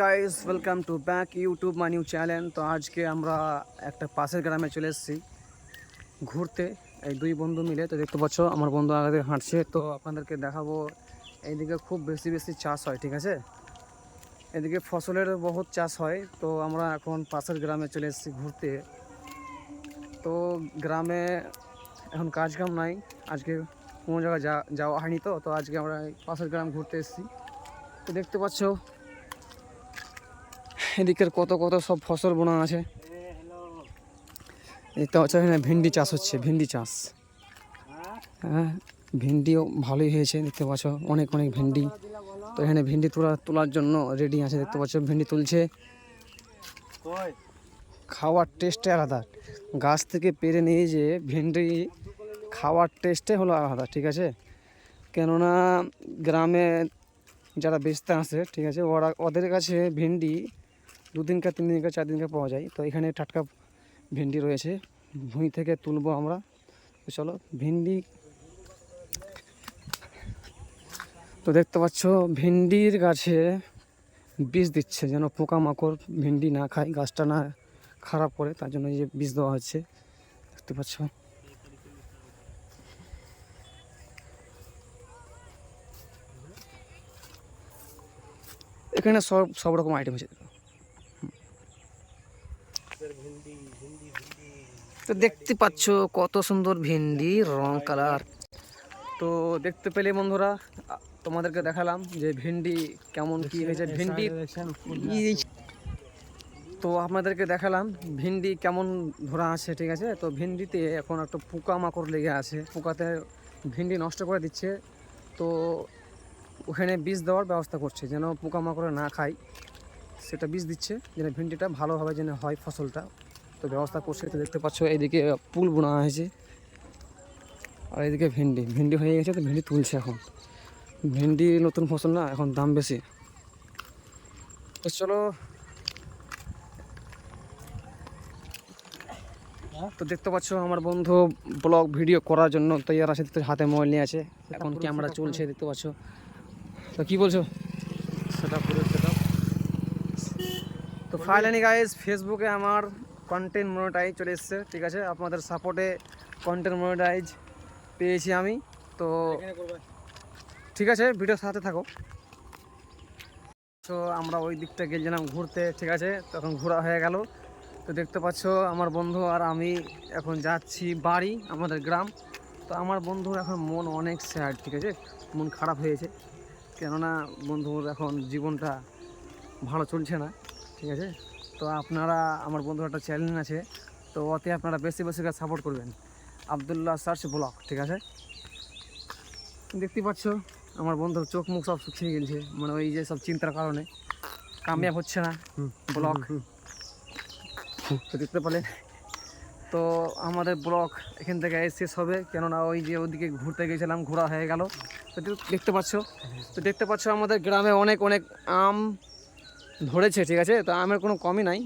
Guys, welcome to back YouTube my new channel. তো আজকে আমরা একটা পাশের গ্রামে চলে এসেছি ঘুরতে, এই দুই বন্ধু মিলে। তো দেখতে পাচ্ছ আমার বন্ধু আগে হাঁটছে, তো আপনাদেরকে দেখাবো। এইদিকে খুব বেশি বেশি চাষ হয়, ঠিক আছে। এদিকে ফসলের বহুত চাষ হয়। তো আমরা এখন পাশের গ্রামে চলে এসেছি ঘুরতে। তো গ্রামে এখন কাজ কাম নাই, আজকে কোনো জায়গায় যাওয়া হয়নি। তো আজকে আমরা পাশের গ্রাম ঘুরতে এসেছি। তো দেখতে পাচ্ছ এদিকের কত কত সব ফসল বোনা আছে। দেখতে পাচ্ছ এখানে ভেন্ডি চাষ হচ্ছে, ভেন্ডি চাষ। হ্যাঁ, ভেন্ডিও ভালোই হয়েছে, দেখতে পাচ্ছ অনেক অনেক ভেন্ডি। তো এখানে ভেন্ডি তোলার জন্য রেডি আছে, দেখতে পাচ্ছ ভেন্ডি তুলছে। খাওয়ার টেস্টে আলাদা, গাছ থেকে পেরে নিয়ে যে ভেন্ডি খাওয়ার টেস্টে হলো আলাদা, ঠিক আছে। কেননা গ্রামে যারা বেচতে আসে, ঠিক আছে, ওদের কাছে ভেন্ডি 2 দিনকা 3 দিনকা 4 দিনকা পাওয়া যায়। তো এখানে টাটকা ভেন্ডি রয়েছে, ভুঁই থেকে তুলবো আমরা। তো চলো ভেন্ডি। তো দেখতে পাচ্ছ ভেন্ডির গাছে বীজ দিচ্ছে, যেন পোকামাকড় ভেন্ডি না খায়, গাছটা না খারাপ করে, তার জন্য এই যে বীজ দেওয়া হচ্ছে, দেখতে পাচ্ছ। এখানে সব রকম আইটেম আছে। তো দেখতে পাচ্ছ কত সুন্দর ভেন্ডি, রং কালার। তো দেখতে পেলে বন্ধুরা, তোমাদেরকে দেখালাম যে ভেন্ডি কেমন কি হয়েছে। ভেন্ডি তো আপনাদেরকে দেখালাম ভেন্ডি কেমন ধরা আছে, ঠিক আছে। তো ভেন্ডিতে এখন একটা পোকামাকড় লেগে আছে, পোকাতে ভেন্ডি নষ্ট করে দিচ্ছে। তো ওখানে বীজ দেওয়ার ব্যবস্থা করছে, যেন পোকামাকড়ে না খায়, সেটা বীজ দিচ্ছে, যেন ভেন্ডিটা ভালোভাবে যেন হয় ফসলটা। তো ব্যবস্থা করছে। তো দেখতে পাচ্ছ এইদিকে পুল বোনা হয়েছে, আর এইদিকে ভেন্ডি হয়ে গেছে। তো ভেন্ডি তুলছে এখন। ভেন্ডি নতুন ফসল না, এখন দাম বেশি। তো চলো, তো দেখতে পাচ্ছ আমার বন্ধু ব্লগ ভিডিও করার জন্য তৈরি আছে, হাতে মোবাইল নিয়ে আছে, এখন ক্যামেরা চলছে, দেখতে পাচ্ছ। তো কি বলছো? সেটা পুরো সেটা। তো ফাইনালি গাইস, ফেসবুকে আমার কন্টেন্ট মনিটাইজ চলে এসছে, ঠিক আছে। আপনাদের সাপোর্টে কন্টেন্ট মনিটাইজ পেয়েছি আমি। তো ঠিক আছে, ভিডিওর সাথে থাকো। তো আমরা ওই দিকটা গেছিলাম ঘুরতে, ঠিক আছে, তখন ঘোরা হয়ে গেল। তো দেখতে পাচ্ছ আমার বন্ধু আর আমি এখন যাচ্ছি বাড়ি, আমাদের গ্রাম। তো আমার বন্ধুর এখন মন অনেক স্যাড, ঠিক আছে, মন খারাপ হয়েছে, কেননা বন্ধুর এখন জীবনটা ভালো চলছে না, ঠিক আছে। তো আপনারা, আমার বন্ধুর একটা চ্যানেল আছে, তো ওতে আপনারা বেশি বেশি করে সাপোর্ট করবেন, আবদুল্লাহ সার্চ ব্লগ, ঠিক আছে। দেখতে পাচ্ছ আমার বন্ধুর চোখ মুখ সব শুকিয়ে গেছে, মানে ওই যে সব চিন্তার কারণে কামিয়াব হচ্ছে না ব্লগ। তো দেখতে পেলেন। তো আমাদের ব্লগ এখান থেকে শেষ হবে, কেননা ওই যে ওদিকে ঘুরতে গেছিলাম, ঘোরা হয়ে গেল। তো দেখতে পাচ্ছ, আমাদের গ্রামে অনেক অনেক আম ধরেছে, ঠিক আছে। তো আমের কোনো কমই নাই।